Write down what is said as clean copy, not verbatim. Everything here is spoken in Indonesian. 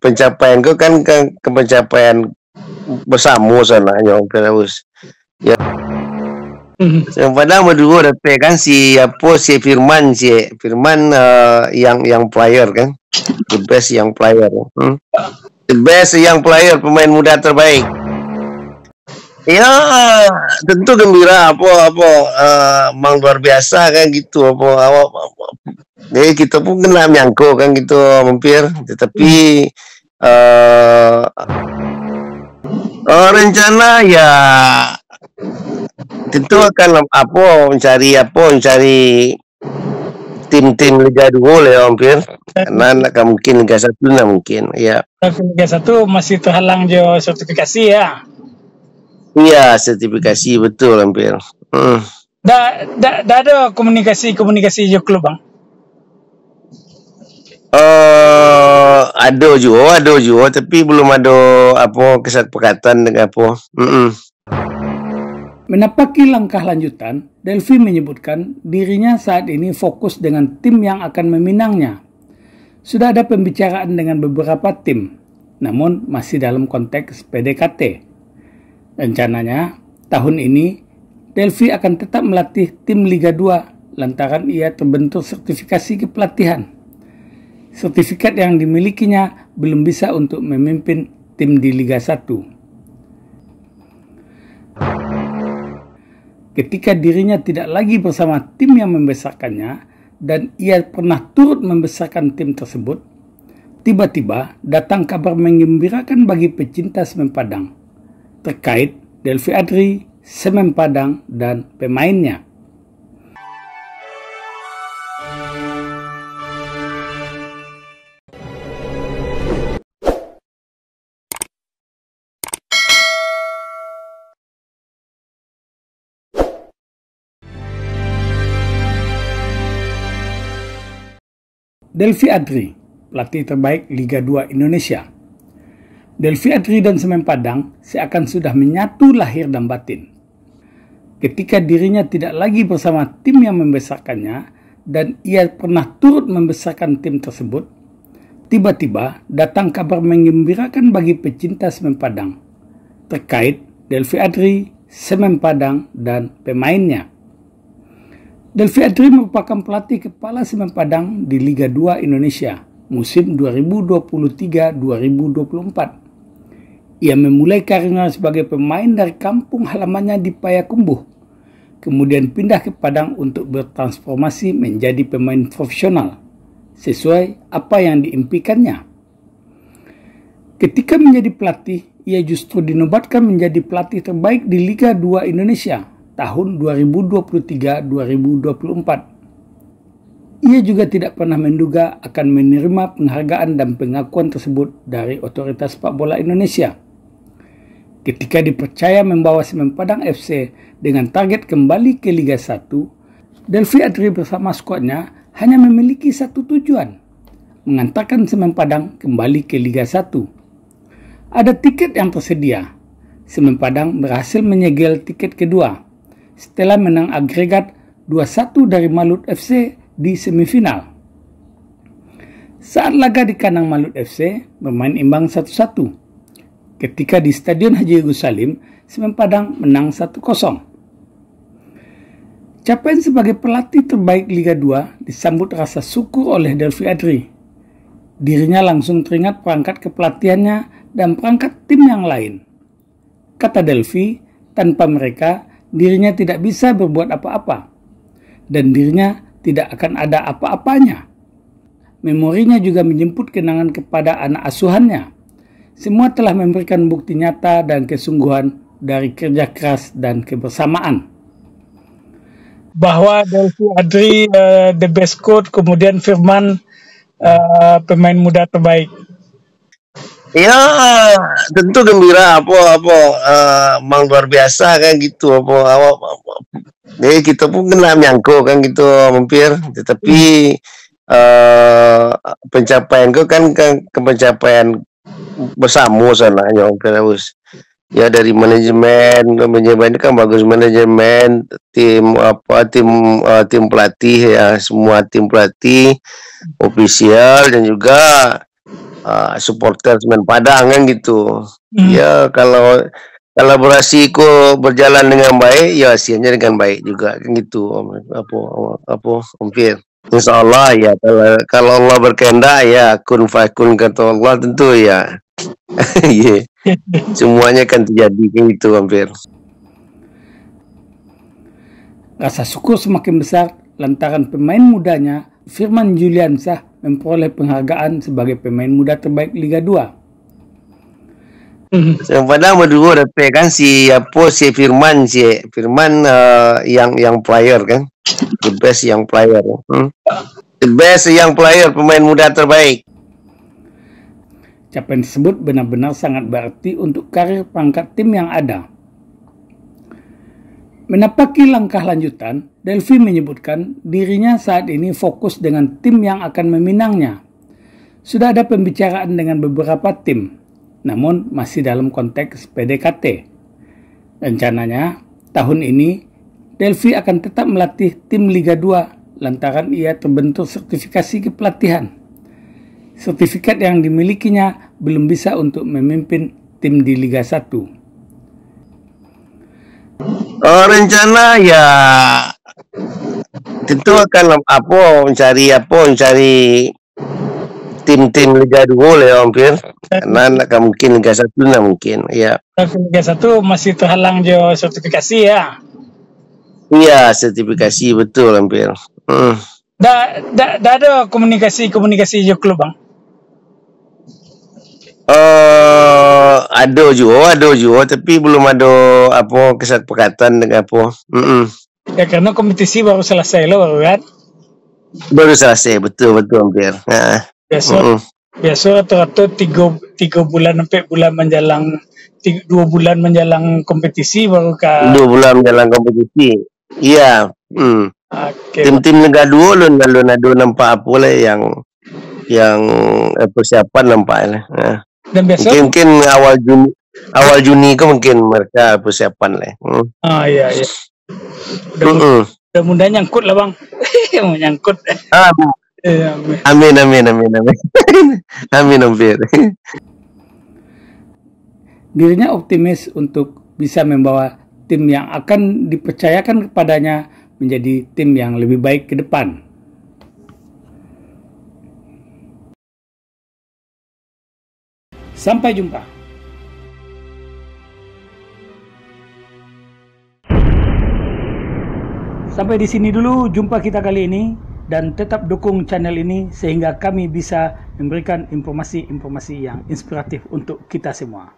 pencapaian kau kan ke pencapaian bersama sananya terus. Ya. Yang padahal berdua dapat kan si Firman yang player kan. The best young player. The best young player, pemain muda terbaik. Ya, tentu gembira mang luar biasa kan gitu jadi kita pun kena menyangkut kan gitu mampir, tetapi rencana ya tentu akan mencari tim-tim Liga 2 ya hampir karena akan mungkin Liga 1 mungkin ya. Liga 1 masih terhalang jo sertifikasi ya. Iya, sertifikasi betul hampir. Dah ada komunikasi jo klub bang. Ada juga, tapi belum ada kesepakatan dengan apa. Menapaki langkah lanjutan, Delphi menyebutkan dirinya saat ini fokus dengan tim yang akan meminangnya. Sudah ada pembicaraan dengan beberapa tim, namun masih dalam konteks PDKT. Rencananya, tahun ini Delphi akan tetap melatih tim Liga 2 lantaran ia terbentur sertifikasi kepelatihan. Sertifikat yang dimilikinya belum bisa untuk memimpin tim di Liga 1. Ketika dirinya tidak lagi bersama tim yang membesarkannya dan ia pernah turut membesarkan tim tersebut, tiba-tiba datang kabar menggembirakan bagi pecinta Semen Padang terkait Delphi Adri, Semen Padang, dan pemainnya. Delphi Adri, pelatih terbaik Liga 2 Indonesia. Delphi Adri dan Semen Padang seakan sudah menyatu lahir dan batin. Ketika dirinya tidak lagi bersama tim yang membesarkannya dan ia pernah turut membesarkan tim tersebut, tiba-tiba datang kabar menggembirakan bagi pecinta Semen Padang terkait Delphi Adri, Semen Padang, dan pemainnya. Delphi Adri merupakan pelatih kepala Semen Padang di Liga 2 Indonesia musim 2023-2024. Ia memulai karirnya sebagai pemain dari kampung halamannya di Payakumbuh, kemudian pindah ke Padang untuk bertransformasi menjadi pemain profesional, sesuai apa yang diimpikannya. Ketika menjadi pelatih, ia justru dinobatkan menjadi pelatih terbaik di Liga 2 Indonesia tahun 2023-2024. Ia juga tidak pernah menduga akan menerima penghargaan dan pengakuan tersebut dari Otoritas Sepak Bola Indonesia. Ketika dipercaya membawa Semen Padang FC dengan target kembali ke Liga 1, Delphi Adri bersama skuadnya hanya memiliki satu tujuan, mengantarkan Semen Padang kembali ke Liga 1. Ada tiket yang tersedia. Semen Padang berhasil menyegel tiket kedua setelah menang agregat 2-1 dari Malut FC di semifinal. Saat laga di kandang Malut FC bermain imbang 1-1. Ketika di Stadion Haji Agus Salim, Semen Padang menang 1-0. Capaian sebagai pelatih terbaik Liga 2 disambut rasa syukur oleh Delphi Adri. Dirinya langsung teringat perangkat kepelatihannya dan perangkat tim yang lain. Kata Delphi, tanpa mereka, dirinya tidak bisa berbuat apa-apa. Dan dirinya tidak akan ada apa-apanya. Memorinya juga menjemput kenangan kepada anak asuhannya. Semua telah memberikan bukti nyata dan kesungguhan dari kerja keras dan kebersamaan. Bahwa Delphi Adri the best coach, kemudian Firman pemain muda terbaik. Ya, tentu gembira mang luar biasa kan gitu jadi kita pun kena menyangkut kan gitu mampir, tetapi pencapaian kau kan ke pencapaian bersama sananya terus. Ya dari manajemen kan bagus, manajemen, tim pelatih ya, semua tim pelatih, ofisial, dan juga supporter Semen Padang kan gitu. Ya kalau beresiko berjalan dengan baik, ya hasilnya dengan baik juga kan gitu. Om Fir. Insya Allah ya, kalau Allah berkehendak ya kun fakun kata Allah tentu ya. Yeah. Semuanya kan terjadi kan gitu Om Fir. Rasa syukur semakin besar lantaran pemain mudanya Firman Juliansyah memperoleh penghargaan sebagai pemain muda terbaik Liga 2. Padahal berdua dapat kan si Firman yang player kan, the best young player, the best young player, pemain muda terbaik. Capaian tersebut benar-benar sangat berarti untuk karir pangkat tim yang ada. Menapaki langkah lanjutan, Delphi menyebutkan dirinya saat ini fokus dengan tim yang akan meminangnya. Sudah ada pembicaraan dengan beberapa tim, namun masih dalam konteks PDKT. Rencananya, tahun ini Delphi akan tetap melatih tim Liga 2 lantaran ia terbentur sertifikasi kepelatihan. Sertifikat yang dimilikinya belum bisa untuk memimpin tim di Liga 1. Rencana ya tentu akan mencari tim-tim Liga 2 lah Om Fir. Karena akan mungkin Liga 1 lah mungkin ya. Liga 1 masih terhalang jo sertifikasi ya. Iya, sertifikasi betul Om Fir. Dah ada komunikasi jo klub bang. Ada juga tapi belum ada kesepakatan dengan Ya karena kompetisi baru selesai loh kan. Baru selesai betul Om Fir. Biasa rata-rata 3 bulan sampai bulan menjelang 2 bulan menjelang kompetisi baru 2 bulan menjelang kompetisi. Iya. Okay. Tim-tim Liga 2 lalu nampak apa lah yang persiapan nampak lah. Dan biasa mungkin awal Juni ke mungkin mereka persiapan lah. Iya. Mudah-mudahan nyangkut lah bang. Mau nyangkut. Amin. Amin Om Fir. Dirinya optimis untuk bisa membawa tim yang akan dipercayakan kepadanya menjadi tim yang lebih baik ke depan. Sampai jumpa. Sampai di sini dulu jumpa kita kali ini, dan tetap dukung channel ini sehingga kami bisa memberikan informasi-informasi yang inspiratif untuk kita semua.